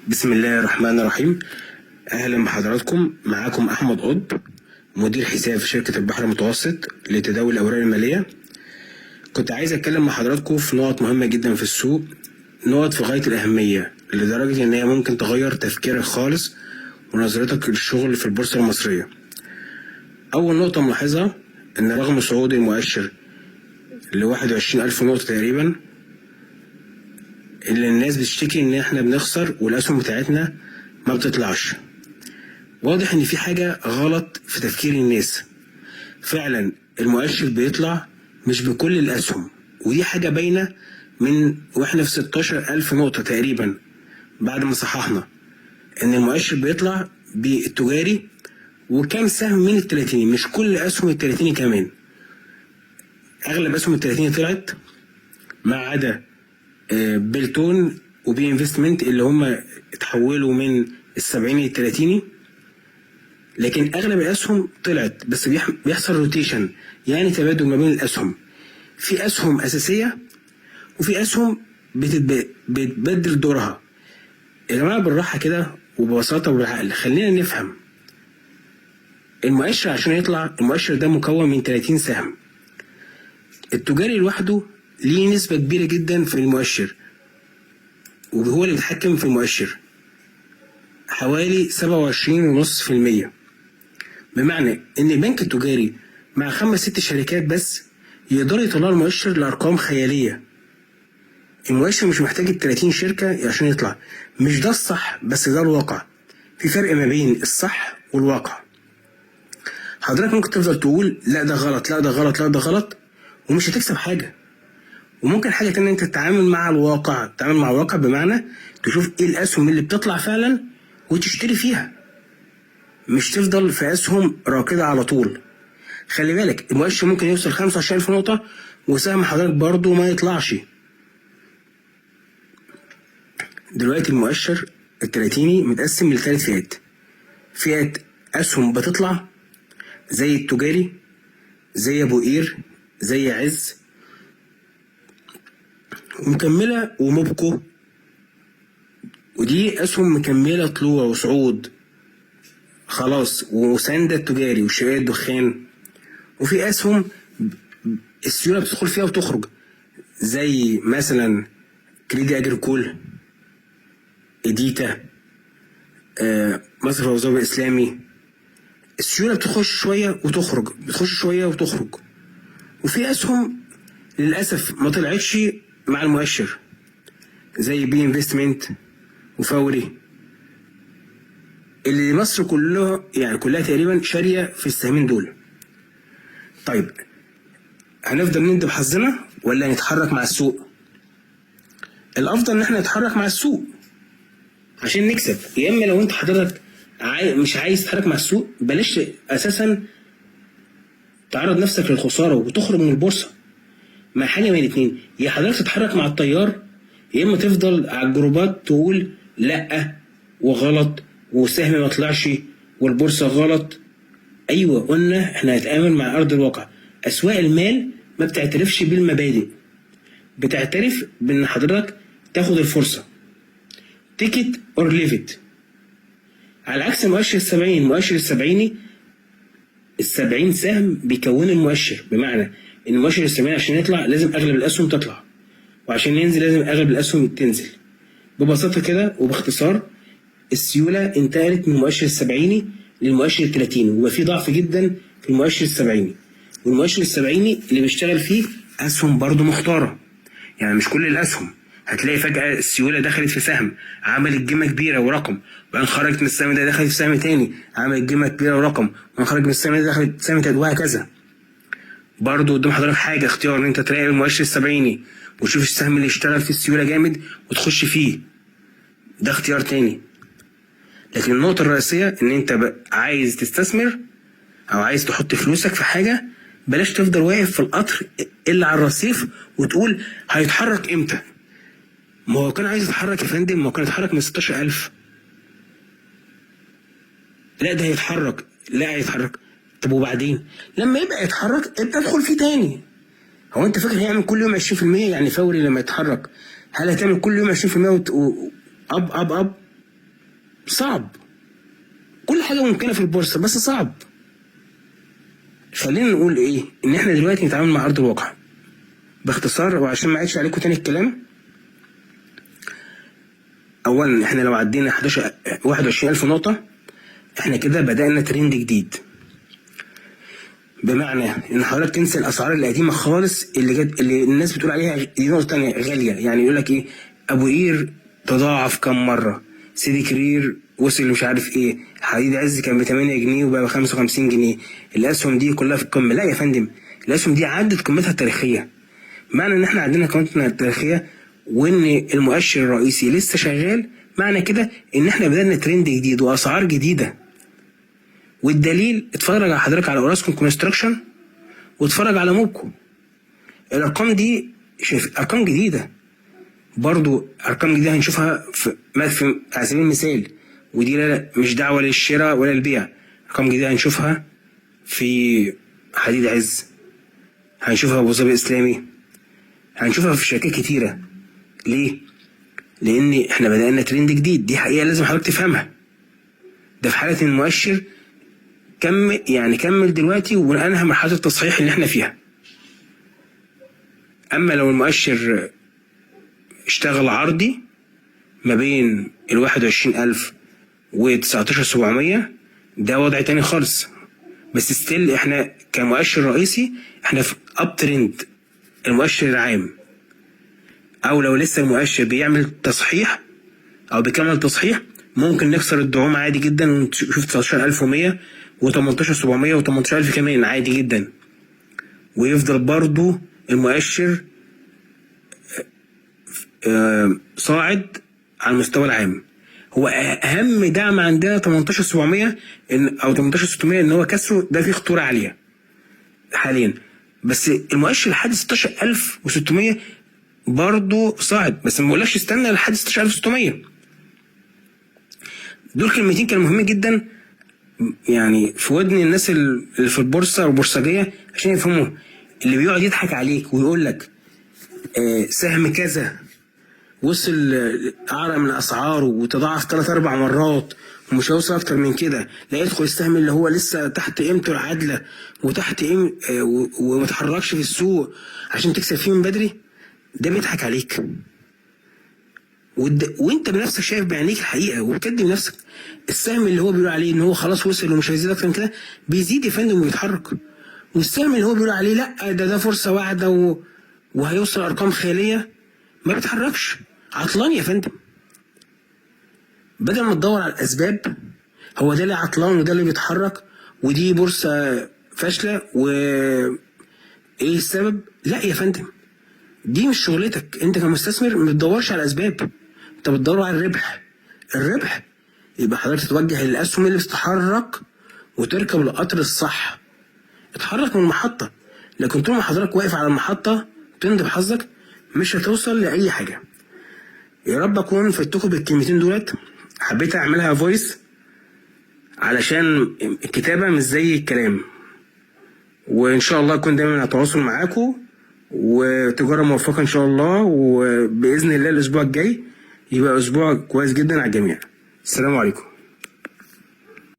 بسم الله الرحمن الرحيم. اهلا بحضراتكم. معاكم احمد قطب، مدير حساب في شركة البحر المتوسط لتداول الاوراق المالية. كنت عايز اتكلم مع حضراتكم في نقط مهمة جدا في السوق، نقط في غاية الاهمية لدرجة ان هي ممكن تغير تفكيرك خالص ونظرتك للشغل في البورصة المصرية. اول نقطة ملاحظها ان رغم صعود المؤشر ل21,000 نقطة تقريبا، اللي الناس بتشتكي ان احنا بنخسر والاسهم بتاعتنا ما بتطلعش. واضح ان في حاجة غلط في تفكير الناس. فعلا المؤشر بيطلع مش بكل الاسهم، ودي حاجة باينة من واحنا في 16,000 نقطة تقريبا بعد ما صححنا ان المؤشر بيطلع بالتجاري وكام سهم من التلاتيني، مش كل اسهم التلاتيني كمان. اغلب اسهم التلاتيني طلعت ما عدا بلتون وبي انفستمنت اللي هم اتحولوا من السبعيني للتلاتيني، لكن اغلب الاسهم طلعت. بس بيحصل روتيشن، يعني تبادل ما بين الاسهم. في اسهم اساسيه وفي اسهم بتبدل دورها. يا جماعه بالراحه كده وببساطه وبالعقل خلينا نفهم. المؤشر عشان يطلع، المؤشر ده مكون من 30 سهم. التجاري لوحده ليه نسبة كبيرة جدا في المؤشر وهو اللي بيتحكم في المؤشر، حوالي 27.5%. بمعنى ان البنك التجاري مع 5-6 شركات بس يقدروا يطلعوا المؤشر لأرقام خيالية. المؤشر مش محتاج 30 شركة عشان يطلع. مش ده الصح، بس ده الواقع. في فرق ما بين الصح والواقع. حضرتك ممكن تفضل تقول لا ده غلط، لا ده غلط، لا ده غلط، ومش هتكسب حاجة. وممكن حاجة تانية انت تتعامل مع الواقع. تتعامل مع الواقع بمعنى تشوف ايه الاسهم اللي بتطلع فعلا وتشتري فيها، مش تفضل في اسهم راكدة على طول. خلي بالك المؤشر ممكن يوصل 25,000 نقطة وسهم حضرتك برضو ما يطلعش. دلوقتي المؤشر التلاتيني متقسم لثلاث فئات. فئة اسهم بتطلع زي التجاري، زي ابو قير، زي عز، ومكملة وموبكو، ودي اسهم مكملة طلوع وصعود خلاص، وساندة التجاري وشركات الدخان. وفي اسهم السيولة بتدخل فيها وتخرج زي مثلا كريدي اجريكول، اديتا، مصرف الوظائف الاسلامي. السيولة بتخش شوية وتخرج، بتخش شوية وتخرج. وفي اسهم للأسف ما طلعتش مع المؤشر زي بي انفستمنت وفوري، اللي مصر كلها يعني كلها تقريبا شارية في السهمين دول. طيب هنفضل ندب حظنا ولا نتحرك مع السوق؟ الافضل ان احنا نتحرك مع السوق عشان نكسب. يا اما لو انت حضرتك مش عايز تتحرك مع السوق، بلاش اساسا تعرض نفسك للخسارة وتخرج من البورصة. ما حاجة من الاتنين، يا حضرتك تتحرك مع التيار، يا اما تفضل على الجروبات تقول لا وغلط وسهم ما طلعش والبورصة غلط. ايوه قلنا احنا هنتعامل مع ارض الواقع. اسواق المال ما بتعترفش بالمبادئ، بتعترف بان حضرتك تاخد الفرصة تيكت اور ليفت. على عكس المؤشر السبعيني. المؤشر السبعيني 70 سهم بيكون المؤشر، بمعنى ان المؤشر السبعيني عشان يطلع لازم اغلب الاسهم تطلع، وعشان ينزل لازم اغلب الاسهم تنزل. ببساطة كده وباختصار، السيولة انتقلت من المؤشر السبعيني للمؤشر التلاتيني، وبقى في ضعف جدا في المؤشر السبعيني. والمؤشر السبعيني اللي بيشتغل فيه اسهم برضو مختارة، يعني مش كل الاسهم. هتلاقي فجأة السيولة دخلت في سهم عملت جمة كبيرة ورقم، وبعدين خرجت من السهم ده دخلت في سهم تاني عملت جمة كبيرة ورقم، وبعدين خرجت من السهم ده دخلت في سهم تاني، وهكذا. برضو قدام حضرتك حاجة اختيار ان انت تراقب المؤشر السبعيني وتشوف السهم اللي اشتغل في السيولة جامد وتخش فيه، ده اختيار تاني. لكن النقطة الرئيسية ان انت عايز تستثمر او عايز تحط فلوسك في حاجة، بلاش تفضل واقف في القطر اللي على الرصيف وتقول هيتحرك امتى. ما هو كان عايز يتحرك يا فندم، ما هو كان يتحرك من 16,000. لا ده هيتحرك، لا هيتحرك. طب وبعدين لما يبقى يتحرك ابقى ادخل فيه تاني. هو انت فاكر هيعمل كل يوم 20%؟ يعني فوري لما يتحرك هل هتعمل كل يوم 20% اب اب اب؟ صعب. كل حاجة ممكنة في البورصة بس صعب. خلينا نقول ايه، ان احنا دلوقتي نتعامل مع ارض الواقع باختصار، وعشان ما اعيدش عليكم تاني الكلام. اولا احنا لو عدينا 21,000 نقطة احنا كده بدأنا ترند جديد، بمعنى ان حضرتك تنسى الاسعار القديمة خالص اللي الناس بتقول عليها دي نقطة تانية غالية. يعني يقول لك ايه، ابو قير تضاعف كم مرة، سيدي كرير وصل مش عارف ايه، حديد عز كان ب 8 جنيه وبقى ب 55 جنيه، الاسهم دي كلها في القمة. لا يا فندم، الاسهم دي عدت قمتها التاريخية. معنى ان احنا عندنا قمتنا التاريخية وان المؤشر الرئيسي لسه شغال، معنى كده ان احنا بدأنا ترند جديد واسعار جديدة. والدليل اتفرج على حضرتك على اوراسكوم كونستراكشن واتفرج على موبكو. الارقام دي شايف ارقام جديدة، برضو ارقام جديدة هنشوفها في على سبيل المثال، ودي لا مش دعوة للشراء ولا البيع. ارقام جديدة هنشوفها في حديد عز، هنشوفها في ابو ظبي اسلامي، هنشوفها في شركات كتيرة. ليه؟ لان احنا بدأنا ترند جديد، دي حقيقة لازم حضرتك تفهمها. ده في حالة المؤشر كمل دلوقتي وانهى مرحلة التصحيح اللي احنا فيها. اما لو المؤشر اشتغل عرضي ما بين 21,000 و 19,700 ده وضع تاني خالص. بس ستيل احنا كمؤشر رئيسي احنا في اب ترند المؤشر العام. او لو لسه المؤشر بيعمل تصحيح او بيكمل تصحيح ممكن نكسر الدعوم عادي جدا ونشوف 19,100 و18,700 و18,000 كمان عادي جدا، ويفضل برضو المؤشر صاعد على المستوى العام. هو اهم دعم عندنا 18,700 او 18,600 ان هو كسره ده فيه خطوره عاليه حاليا. بس المؤشر لحد 16,600 برضو صاعد، بس ما بقولكش استنى لحد 16,600. دول كلمتين كانوا مهمين جدا يعني في ودن الناس اللي في البورصه والبورصجيه عشان يفهموا. اللي بيقعد يضحك عليك ويقول لك سهم كذا وصل اعلى من اسعاره وتضاعف 3-4 مرات ومش هيوصل اكتر من كده، لا يدخل السهم اللي هو لسه تحت قيمته العادله وتحت وما تحركش في السوق عشان تكسب فيه من بدري، ده بيضحك عليك. وانت بنفسك شايف بعينيك الحقيقه وبتكدب نفسك. السهم اللي هو بيقول عليه ان هو خلاص وصل ومش هيزيد اكتر من كده بيزيد يا فندم وبيتحرك. والسهم اللي هو بيقول عليه لا ده فرصه واحده وهيوصل ارقام خياليه ما بيتحركش، عطلان يا فندم. بدل ما تدور على الاسباب هو ده اللي عطلان وده اللي بيتحرك ودي بورصه فاشله وايه السبب، لا يا فندم دي مش شغلتك. انت كمستثمر ما بتدورش على الاسباب، انت بتدور على الربح يبقى حضرتك تتوجه للاسهم اللي بتتحرك وتركب القطر الصح. اتحرك من المحطه، لكن طول ما حضرتك واقف على المحطه تندب حظك مش هتوصل لاي حاجه. يا رب اكون فدتكم بالكلمتين دولت. حبيت اعملها فويس علشان الكتابه مش زي الكلام، وان شاء الله اكون دايما على تواصل معاكم وتجارة موفقة ان شاء الله، وباذن الله الاسبوع الجاي يبقى اسبوع كويس جدا على الجميع. السلام عليكم.